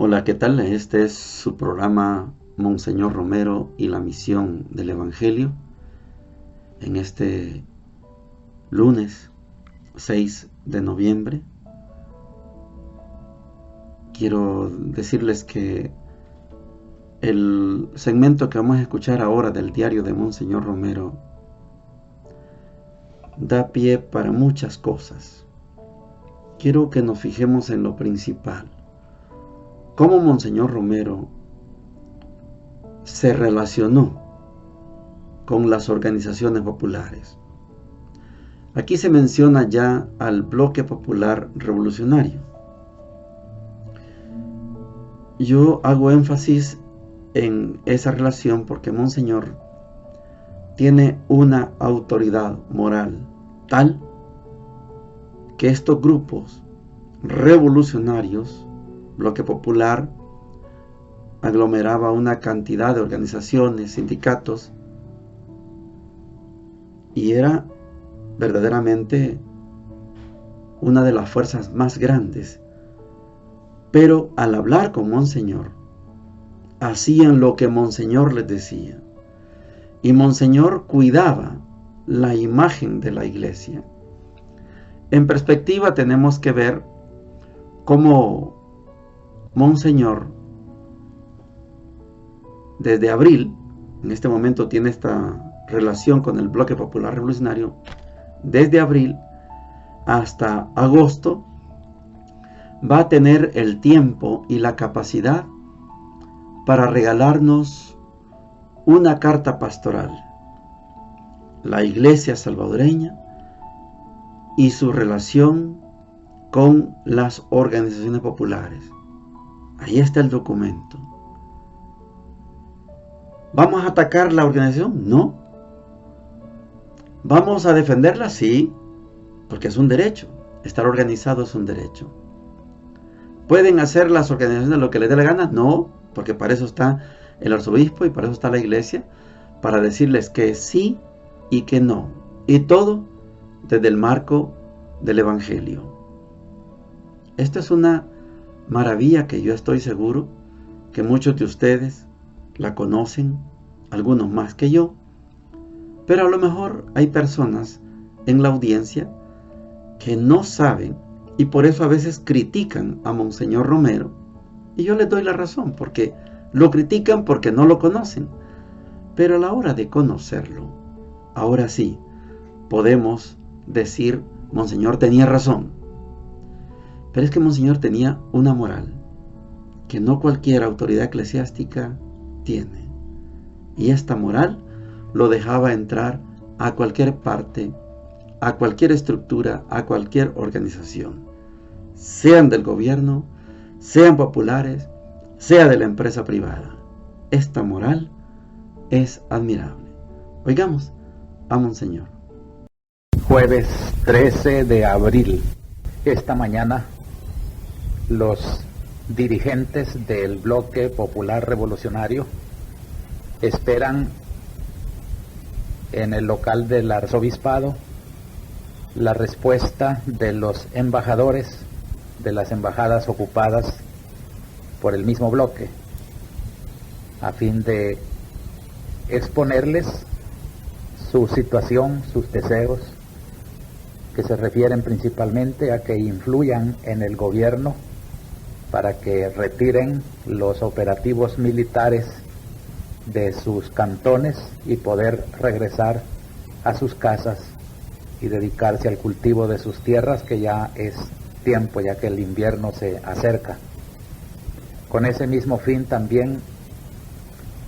Hola, ¿qué tal? Este es su programa Monseñor Romero y la misión del Evangelio. En este lunes 6 de noviembre quiero decirles que el segmento que vamos a escuchar ahora del diario de Monseñor Romero da pie para muchas cosas. Quiero que nos fijemos en lo principal. Cómo Monseñor Romero se relacionó con las organizaciones populares. Aquí se menciona ya al Bloque Popular Revolucionario. Yo hago énfasis en esa relación porque Monseñor tiene una autoridad moral tal que estos grupos revolucionarios, Bloque Popular, aglomeraba una cantidad de organizaciones, sindicatos, y era verdaderamente una de las fuerzas más grandes. Pero al hablar con Monseñor, hacían lo que Monseñor les decía. Y Monseñor cuidaba la imagen de la iglesia. En perspectiva tenemos que ver cómo Monseñor, desde abril, en este momento tiene esta relación con el Bloque Popular Revolucionario, desde abril hasta agosto, va a tener el tiempo y la capacidad para regalarnos una carta pastoral, la iglesia salvadoreña y su relación con las organizaciones populares. Ahí está el documento. ¿Vamos a atacar la organización? No. ¿Vamos a defenderla? Sí, porque es un derecho. Estar organizado es un derecho. ¿Pueden hacer las organizaciones lo que les dé la gana? No, porque para eso está el arzobispo y para eso está la iglesia, para decirles que sí y que no. Y todo desde el marco del Evangelio. Esto es una maravilla que yo estoy seguro que muchos de ustedes la conocen, algunos más que yo, pero a lo mejor hay personas en la audiencia que no saben y por eso a veces critican a Monseñor Romero, y yo les doy la razón, porque lo critican porque no lo conocen. Pero a la hora de conocerlo, ahora sí, podemos decir, Monseñor tenía razón. Pero es que Monseñor tenía una moral que no cualquier autoridad eclesiástica tiene. Y esta moral lo dejaba entrar a cualquier parte, a cualquier estructura, a cualquier organización, sean del gobierno, sean populares, sea de la empresa privada. Esta moral es admirable. Oigamos a Monseñor. Jueves 13 de abril. Esta mañana los dirigentes del Bloque Popular Revolucionario esperan en el local del arzobispado la respuesta de los embajadores de las embajadas ocupadas por el mismo bloque, a fin de exponerles su situación, sus deseos, que se refieren principalmente a que influyan en el gobierno para que retiren los operativos militares de sus cantones y poder regresar a sus casas y dedicarse al cultivo de sus tierras, que ya es tiempo, ya que el invierno se acerca. Con ese mismo fin también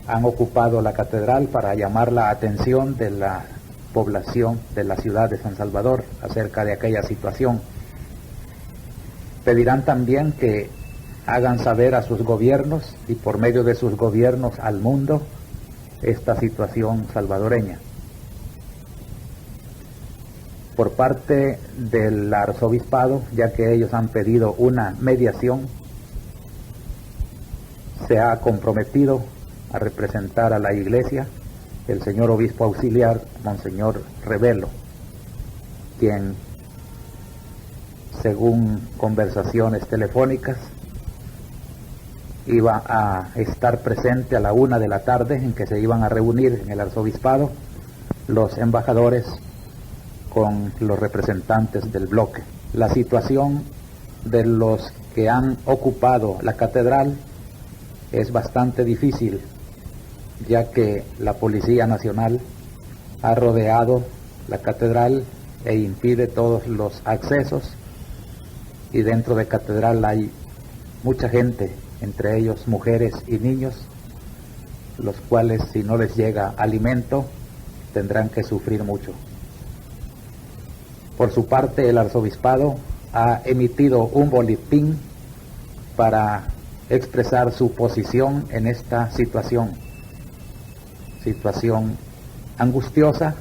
han ocupado la catedral para llamar la atención de la población de la ciudad de San Salvador acerca de aquella situación. Pedirán también que hagan saber a sus gobiernos y por medio de sus gobiernos al mundo esta situación salvadoreña. Por parte del arzobispado, ya que ellos han pedido una mediación, se ha comprometido a representar a la iglesia el señor obispo auxiliar, Monseñor Revelo, quien, según conversaciones telefónicas, iba a estar presente a la 1 de la tarde, en que se iban a reunir en el arzobispado los embajadores con los representantes del bloque. La situación de los que han ocupado la catedral es bastante difícil, ya que la Policía Nacional ha rodeado la catedral e impide todos los accesos, y dentro de catedral hay mucha gente, entre ellos mujeres y niños, los cuales, si no les llega alimento, tendrán que sufrir mucho. Por su parte, el arzobispado ha emitido un boletín para expresar su posición en esta situación angustiosa,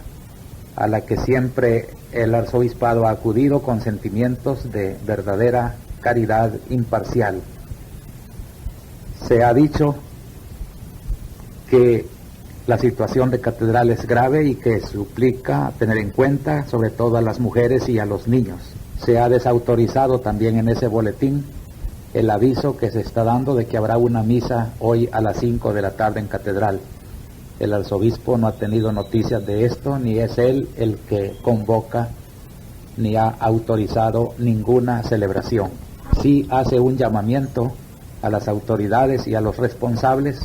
a la que siempre el arzobispado ha acudido con sentimientos de verdadera caridad imparcial. Se ha dicho que la situación de catedral es grave y que suplica tener en cuenta sobre todo a las mujeres y a los niños. Se ha desautorizado también en ese boletín el aviso que se está dando de que habrá una misa hoy a las 5 de la tarde en catedral. El arzobispo no ha tenido noticias de esto, ni es él el que convoca, ni ha autorizado ninguna celebración. Sí hace un llamamiento a las autoridades y a los responsables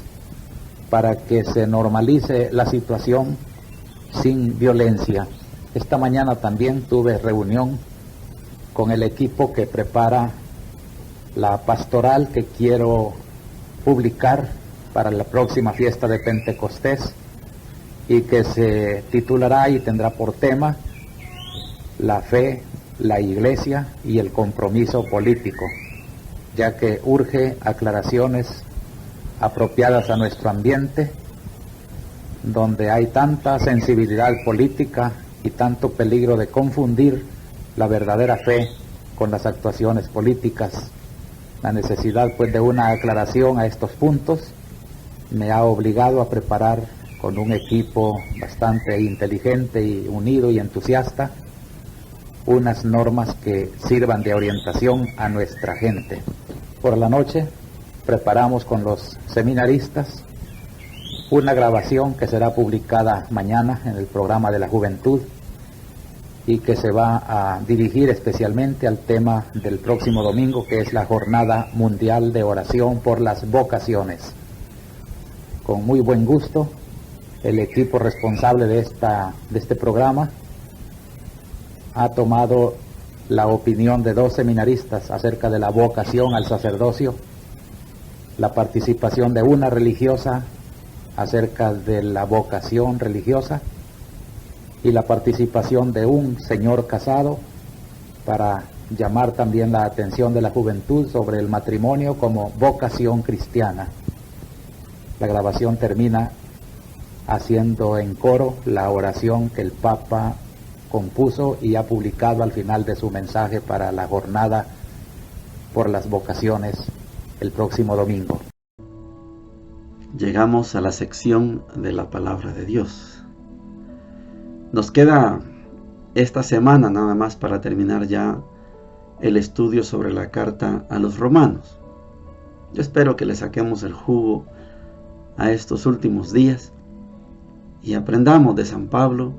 para que se normalice la situación sin violencia. Esta mañana también tuve reunión con el equipo que prepara la pastoral que quiero publicar para la próxima fiesta de Pentecostés, y que se titulará y tendrá por tema la fe, la iglesia y el compromiso político, ya que urge aclaraciones apropiadas a nuestro ambiente, donde hay tanta sensibilidad política y tanto peligro de confundir la verdadera fe con las actuaciones políticas. La necesidad pues de una aclaración a estos puntos me ha obligado a preparar con un equipo bastante inteligente y unido y entusiasta unas normas que sirvan de orientación a nuestra gente. Por la noche preparamos con los seminaristas una grabación que será publicada mañana en el programa de la juventud y que se va a dirigir especialmente al tema del próximo domingo, que es la Jornada Mundial de Oración por las Vocaciones. Con muy buen gusto, el equipo responsable de este programa ha tomado la opinión de 2 seminaristas acerca de la vocación al sacerdocio, la participación de una religiosa acerca de la vocación religiosa y la participación de un señor casado para llamar también la atención de la juventud sobre el matrimonio como vocación cristiana. La grabación termina haciendo en coro la oración que el Papa compuso y ha publicado al final de su mensaje para la jornada por las vocaciones el próximo domingo. Llegamos a la sección de la palabra de Dios. Nos queda esta semana nada más para terminar ya el estudio sobre la carta a los romanos. Yo espero que le saquemos el jugo a estos últimos días y aprendamos de San Pablo,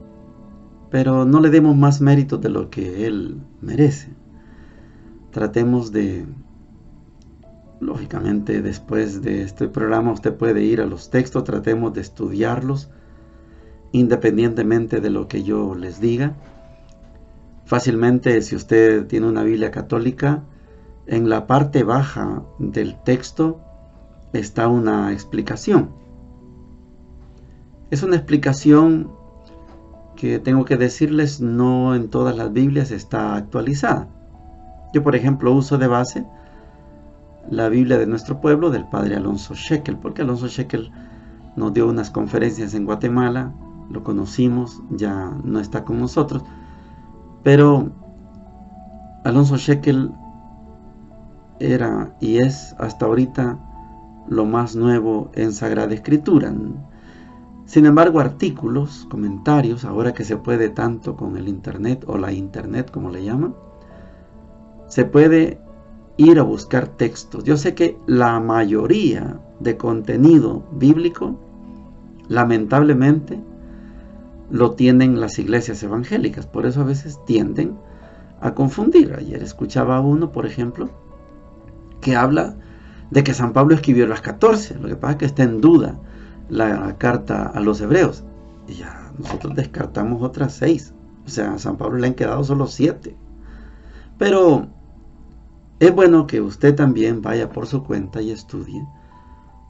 pero no le demos más mérito de lo que él merece. Tratemos de, lógicamente después de este programa usted puede ir a los textos, tratemos de estudiarlos independientemente de lo que yo les diga. Fácilmente, si usted tiene una Biblia católica, en la parte baja del texto está una explicación. Es una explicación que tengo que decirles, no en todas las Biblias está actualizada. Yo, por ejemplo, uso de base la Biblia de nuestro pueblo, del padre Alonso Shekel, porque Alonso Shekel nos dio unas conferencias en Guatemala, lo conocimos, ya no está con nosotros, pero Alonso Shekel era y es hasta ahorita lo más nuevo en Sagrada Escritura. Sin embargo, artículos, comentarios, ahora que se puede tanto con el internet o la internet como le llaman, se puede ir a buscar textos. Yo sé que la mayoría de contenido bíblico, lamentablemente, lo tienen las iglesias evangélicas. Por eso a veces tienden a confundir. Ayer escuchaba a uno, por ejemplo, que habla de que San Pablo escribió las 14. Lo que pasa es que está en duda la carta a los hebreos. Y ya nosotros descartamos otras 6. O sea, a San Pablo le han quedado solo 7. Pero es bueno que usted también vaya por su cuenta y estudie,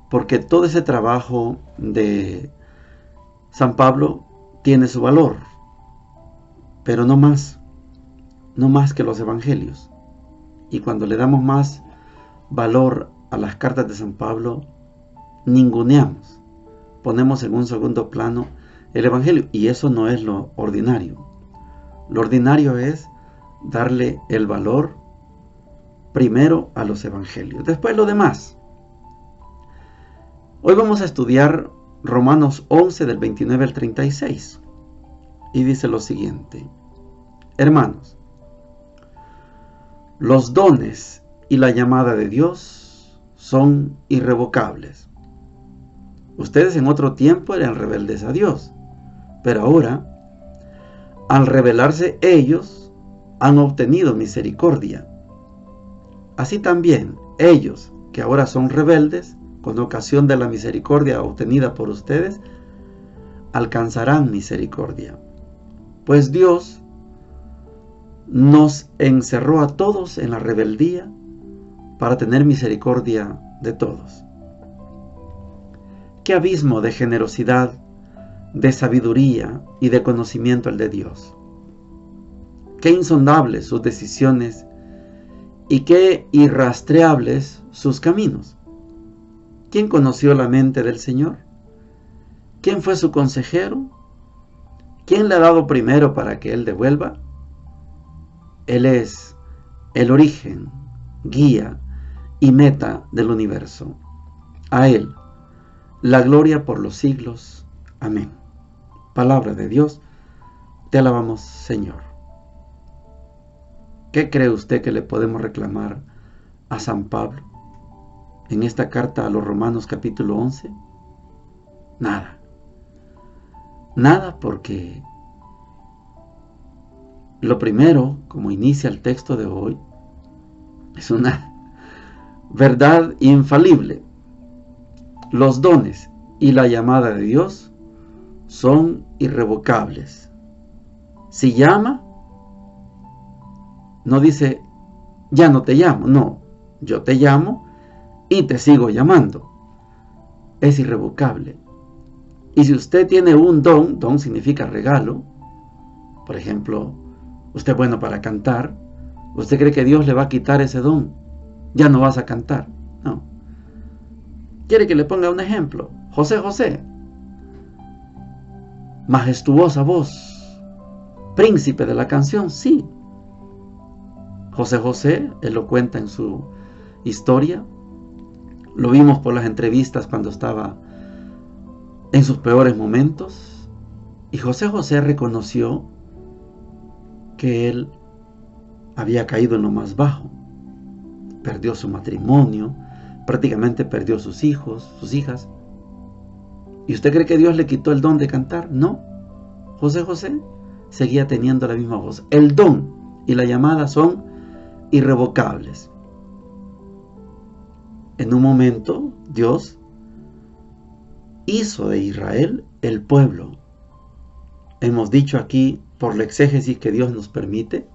porque todo ese trabajo de San Pablo tiene su valor, pero no más que los evangelios. Y cuando le damos más valor a las cartas de San Pablo, ninguneamos, ponemos en un segundo plano el evangelio, y eso no es lo ordinario. Lo ordinario es darle el valor primero a los evangelios, después lo demás. Hoy vamos a estudiar Romanos 11 del 29 al 36 y dice lo siguiente: hermanos, los dones y la llamada de Dios son irrevocables. Ustedes en otro tiempo eran rebeldes a Dios, pero ahora, al rebelarse ellos, han obtenido misericordia. Así también ellos, que ahora son rebeldes, con ocasión de la misericordia obtenida por ustedes, alcanzarán misericordia. Pues Dios nos encerró a todos en la rebeldía para tener misericordia de todos. Qué abismo de generosidad, de sabiduría y de conocimiento el de Dios. Qué insondables sus decisiones y qué irrastreables sus caminos. ¿Quién conoció la mente del Señor? ¿Quién fue su consejero? ¿Quién le ha dado primero para que Él devuelva? Él es el origen, guía y meta del universo. A Él, la gloria por los siglos. Amén. Palabra de Dios, te alabamos, Señor. ¿Qué cree usted que le podemos reclamar a San Pablo en esta carta a los Romanos capítulo 11? Nada. Nada, porque lo primero, como inicia el texto de hoy, es una verdad infalible. Los dones y la llamada de Dios son irrevocables. Si llama, no dice, ya no te llamo. No, yo te llamo y te sigo llamando. Es irrevocable. Y si usted tiene un don significa regalo. Por ejemplo, usted es bueno para cantar. ¿Usted cree que Dios le va a quitar ese don? Ya no vas a cantar. No. ¿Quiere que le ponga un ejemplo? José, majestuosa voz, príncipe de la canción, sí. José, él lo cuenta en su historia. Lo vimos por las entrevistas cuando estaba en sus peores momentos. Y José reconoció que él había caído en lo más bajo. Perdió su matrimonio, prácticamente perdió sus hijos, sus hijas. ¿Y usted cree que Dios le quitó el don de cantar? No. José seguía teniendo la misma voz. El don y la llamada son irrevocables. En un momento, Dios hizo de Israel el pueblo. Hemos dicho aquí, por la exégesis que Dios nos permite,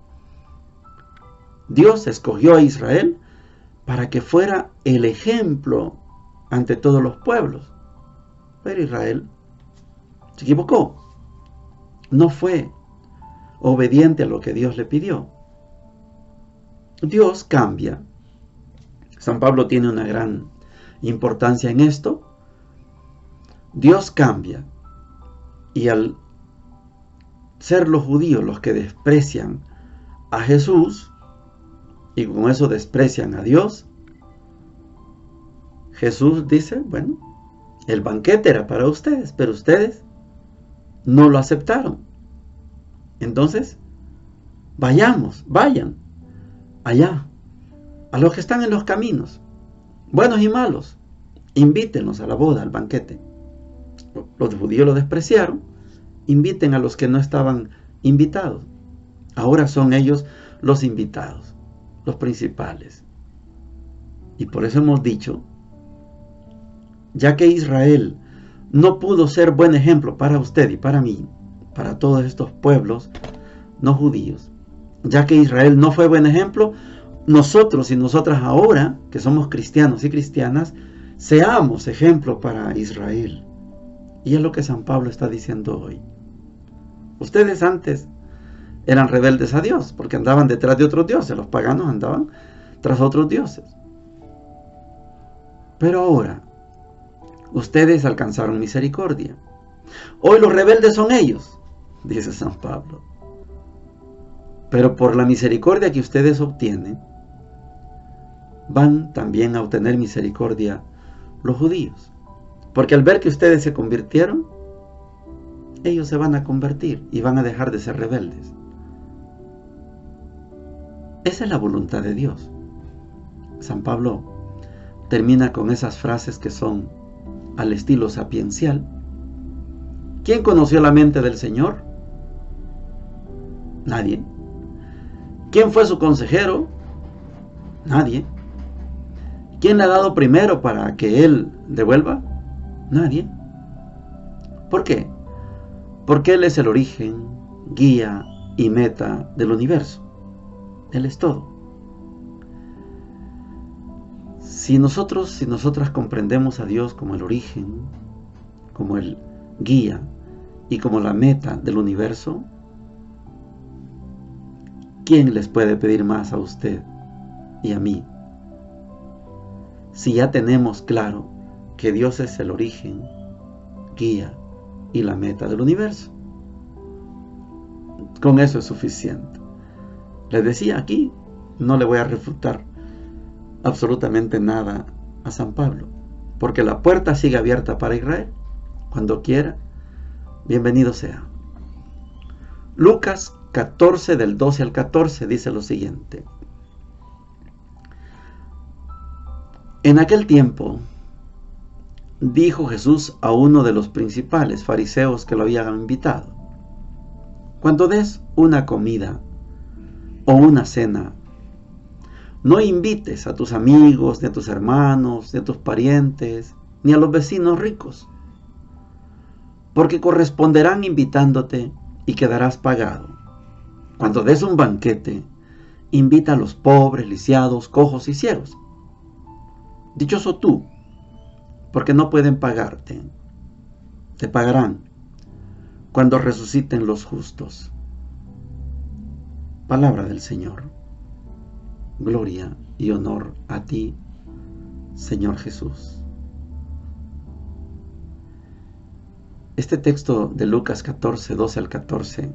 Dios escogió a Israel para que fuera el ejemplo ante todos los pueblos. Pero Israel se equivocó. No fue obediente a lo que Dios le pidió. Dios cambia. San Pablo tiene una gran importancia en esto. Dios cambia. Y al ser los judíos los que desprecian a Jesús, y con eso desprecian a Dios, Jesús dice, bueno, el banquete era para ustedes, pero ustedes no lo aceptaron. Entonces, vayan allá, a los que están en los caminos, buenos y malos, invítenlos a la boda, al banquete. Los judíos lo despreciaron, inviten a los que no estaban invitados. Ahora son ellos los invitados, los principales. Y por eso hemos dicho, ya que Israel no pudo ser buen ejemplo para usted y para mí, para todos estos pueblos no judíos, ya que Israel no fue buen ejemplo, nosotros y nosotras ahora, que somos cristianos y cristianas, seamos ejemplo para Israel. Y es lo que San Pablo está diciendo hoy. Ustedes antes eran rebeldes a Dios, porque andaban detrás de otros dioses. Los paganos andaban tras otros dioses. Pero ahora, ustedes alcanzaron misericordia. Hoy los rebeldes son ellos, dice San Pablo. Pero por la misericordia que ustedes obtienen, van también a obtener misericordia los judíos. Porque al ver que ustedes se convirtieron, ellos se van a convertir y van a dejar de ser rebeldes. Esa es la voluntad de Dios. San Pablo termina con esas frases que son al estilo sapiencial. ¿Quién conoció la mente del Señor? Nadie. ¿Quién fue su consejero? Nadie. ¿Quién le ha dado primero para que Él devuelva? Nadie. ¿Por qué? Porque Él es el origen, guía y meta del universo. Él es todo. Si nosotros y nosotras comprendemos a Dios como el origen, como el guía y como la meta del universo, ¿quién les puede pedir más a usted y a mí? Si ya tenemos claro que Dios es el origen, guía y la meta del universo. Con eso es suficiente. Les decía aquí, no le voy a refutar absolutamente nada a San Pablo, porque la puerta sigue abierta para Israel. Cuando quiera, bienvenido sea. Lucas 14 del 12 al 14 dice lo siguiente. En aquel tiempo dijo Jesús a uno de los principales fariseos que lo habían invitado: cuando des una comida o una cena, no invites a tus amigos, ni a tus hermanos, ni a tus parientes, ni a los vecinos ricos, porque corresponderán invitándote y quedarás pagado. Cuando des un banquete, invita a los pobres, lisiados, cojos y ciegos. Dichoso tú, porque no pueden pagarte. Te pagarán cuando resuciten los justos. Palabra del Señor. Gloria y honor a ti, Señor Jesús. Este texto de Lucas 14, 12 al 14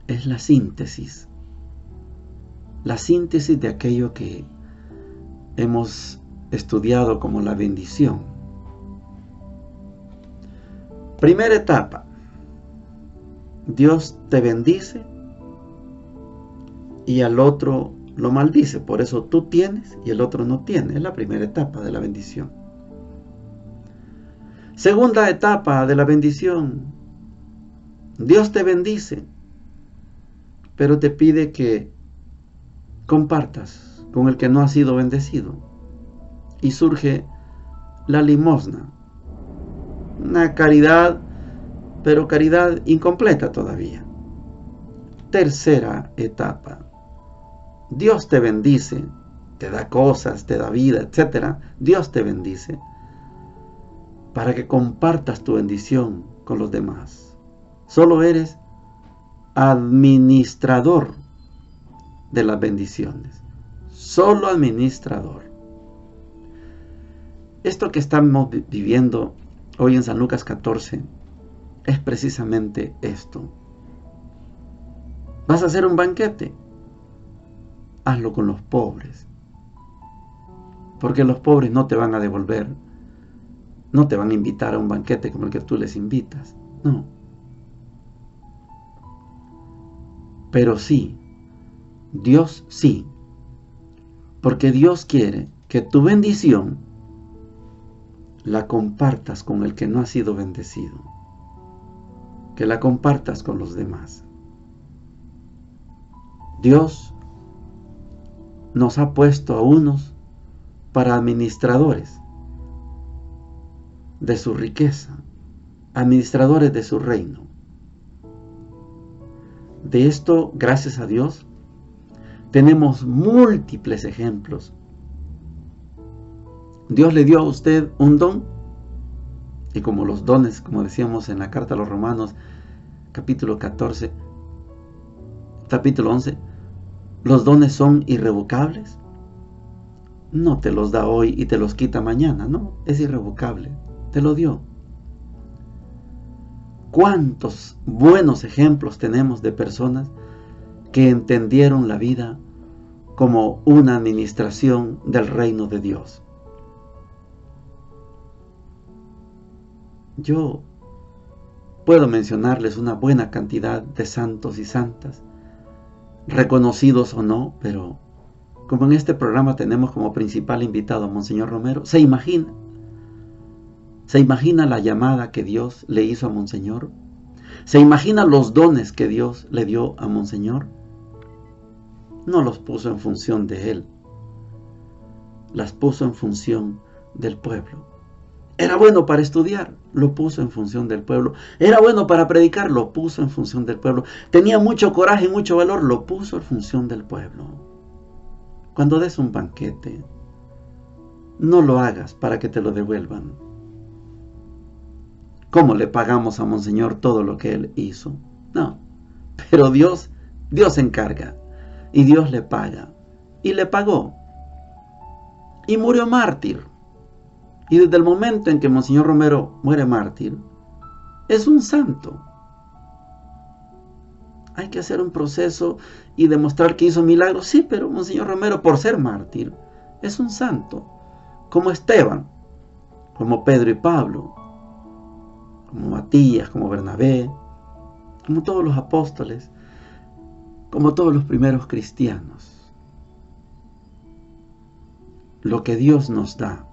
es la síntesis de aquello que hemos estudiado como la bendición. Primera etapa: Dios te bendice y al otro lo maldice. Por eso tú tienes y el otro no tiene. Es la primera etapa de la bendición. Segunda etapa de la bendición: Dios te bendice, pero te pide que compartas con el que no ha sido bendecido. Y surge la limosna. Una caridad, pero caridad incompleta todavía. Tercera etapa: Dios te bendice, te da cosas, te da vida, etc. Dios te bendice para que compartas tu bendición con los demás. Solo eres administrador de las bendiciones. Solo administrador. Esto que estamos viviendo hoy en San Lucas 14 es precisamente esto. ¿Vas a hacer un banquete? Hazlo con los pobres. Porque los pobres no te van a devolver, no te van a invitar a un banquete como el que tú les invitas. No. Pero sí, Dios sí Porque Dios quiere que tu bendición la compartas con el que no ha sido bendecido, que la compartas con los demás. Dios nos ha puesto a unos para administradores de su riqueza, administradores de su reino. De esto, gracias a Dios, tenemos múltiples ejemplos. Dios le dio a usted un don, y como los dones, como decíamos en la carta a los Romanos, capítulo 14, capítulo 11, los dones son irrevocables. No te los da hoy y te los quita mañana, no, es irrevocable, te lo dio. ¿Cuántos buenos ejemplos tenemos de personas que entendieron la vida como una administración del reino de Dios? Yo puedo mencionarles una buena cantidad de santos y santas, reconocidos o no, pero como en este programa tenemos como principal invitado a Monseñor Romero, ¿se imagina la llamada que Dios le hizo a Monseñor? ¿Se imagina los dones que Dios le dio a Monseñor? No los puso en función de él, las puso en función del pueblo. Era bueno para estudiar, lo puso en función del pueblo. Era bueno para predicar, lo puso en función del pueblo. Tenía mucho coraje y mucho valor, lo puso en función del pueblo. Cuando des un banquete, no lo hagas para que te lo devuelvan. ¿Cómo le pagamos a Monseñor todo lo que él hizo? No, pero Dios se encarga y Dios le paga. Y le pagó. Y murió mártir. Y desde el momento en que Monseñor Romero muere mártir, es un santo. Hay que hacer un proceso y demostrar que hizo milagros. Sí, pero Monseñor Romero, por ser mártir, es un santo. Como Esteban, como Pedro y Pablo, como Matías, como Bernabé, como todos los apóstoles, como todos los primeros cristianos. Lo que Dios nos da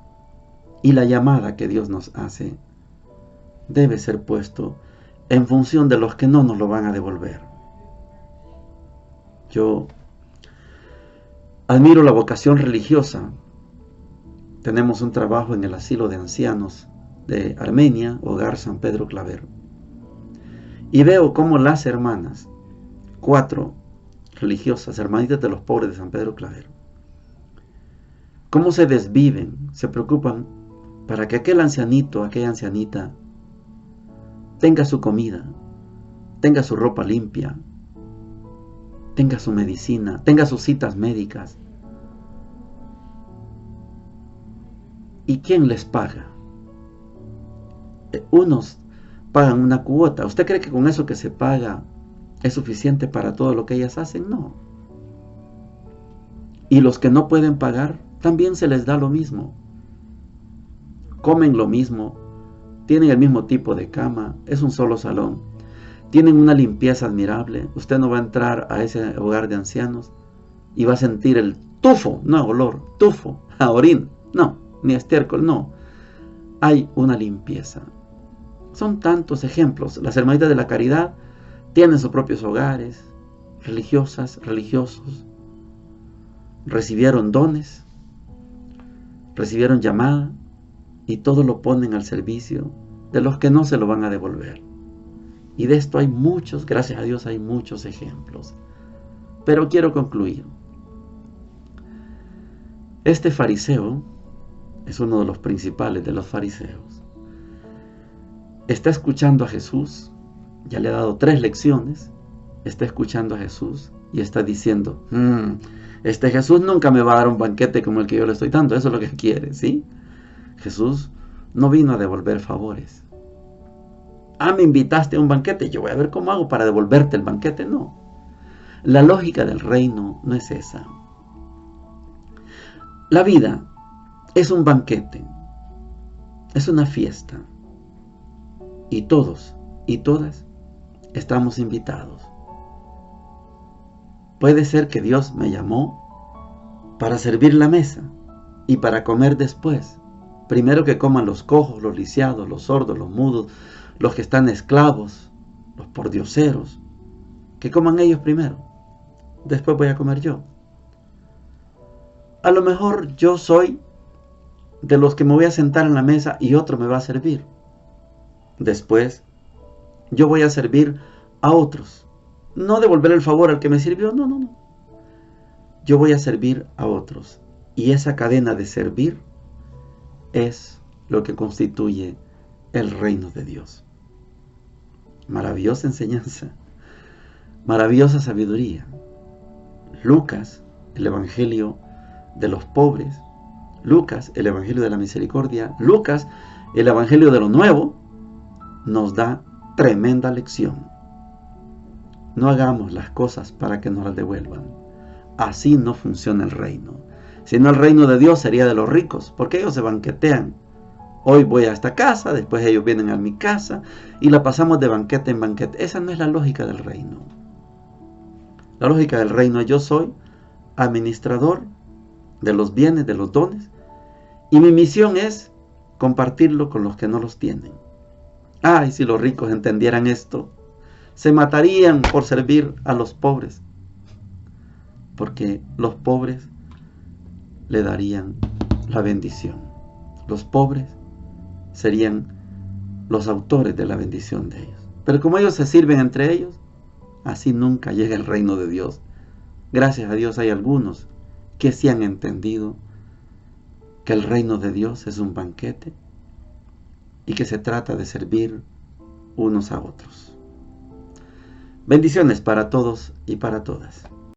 y la llamada que Dios nos hace debe ser puesto en función de los que no nos lo van a devolver. Yo admiro la vocación religiosa. Tenemos un trabajo en el asilo de ancianos de Armenia, Hogar San Pedro Claver. Y veo cómo las hermanas, 4 religiosas, hermanitas de los pobres de San Pedro Claver, cómo se desviven, se preocupan para que aquel ancianito, aquella ancianita, tenga su comida, tenga su ropa limpia, tenga su medicina, tenga sus citas médicas. ¿Y quién les paga? Unos pagan una cuota. ¿Usted cree que con eso que se paga es suficiente para todo lo que ellas hacen? No. Y los que no pueden pagar, también se les da lo mismo. Comen lo mismo, tienen el mismo tipo de cama, es un solo salón, tienen una limpieza admirable. Usted no va a entrar a ese hogar de ancianos y va a sentir el tufo, no olor, tufo, a orín, no, ni estiércol, no. Hay una limpieza. Son tantos ejemplos. Las hermanitas de la caridad tienen sus propios hogares, religiosas, religiosos, recibieron dones, recibieron llamada, y todo lo ponen al servicio de los que no se lo van a devolver. Y de esto hay muchos, gracias a Dios hay muchos ejemplos. Pero quiero concluir. Este fariseo es uno de los principales de los fariseos. Está escuchando a Jesús, ya le ha dado 3 lecciones, está escuchando a Jesús y está diciendo, este Jesús nunca me va a dar un banquete como el que yo le estoy dando, eso es lo que quiere, ¿sí? Jesús no vino a devolver favores. Me invitaste a un banquete, yo voy a ver cómo hago para devolverte el banquete. No. La lógica del reino no es esa. La vida es un banquete, es una fiesta. Y todos y todas estamos invitados. Puede ser que Dios me llamó para servir la mesa y para comer después. Primero que coman los cojos, los lisiados, los sordos, los mudos, los que están esclavos, los pordioseros. Que coman ellos primero. Después voy a comer yo. A lo mejor yo soy de los que me voy a sentar en la mesa y otro me va a servir. Después yo voy a servir a otros. No devolver el favor al que me sirvió, no. Yo voy a servir a otros. Y esa cadena de servir es lo que constituye el reino de Dios. Maravillosa enseñanza, maravillosa sabiduría. Lucas, el evangelio de los pobres. Lucas, el evangelio de la misericordia. Lucas, el evangelio de lo nuevo, nos da tremenda lección. No hagamos las cosas para que nos las devuelvan. Así no funciona el reino. Si no, el reino de Dios sería de los ricos, porque ellos se banquetean. Hoy voy a esta casa, después ellos vienen a mi casa y la pasamos de banquete en banquete. Esa no es la lógica del reino. La lógica del reino es: yo soy administrador de los bienes, de los dones, y mi misión es compartirlo con los que no los tienen. Ay, si los ricos entendieran esto, se matarían por servir a los pobres, porque los pobres le darían la bendición. Los pobres serían los autores de la bendición de ellos. Pero como ellos se sirven entre ellos, así nunca llega el reino de Dios. Gracias a Dios hay algunos que sí han entendido que el reino de Dios es un banquete y que se trata de servir unos a otros. Bendiciones para todos y para todas.